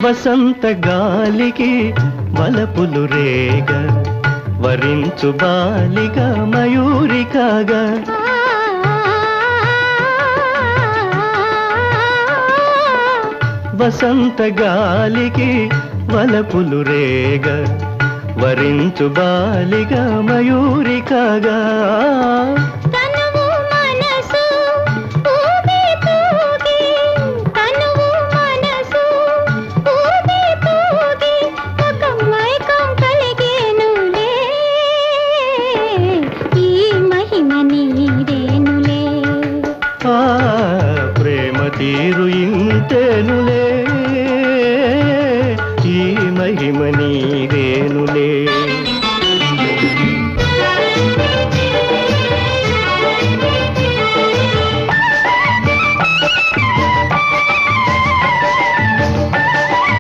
వసంత గాలికి వలపులు రేగ వరించు బాలిక మయూరికాగా వసంత గాలికి వలపులు రేగ వరించు బాలిక మయూరికాగా ప్రేమ తీరు ఇంతేనులే ఈ మహిమ నీదేనులే.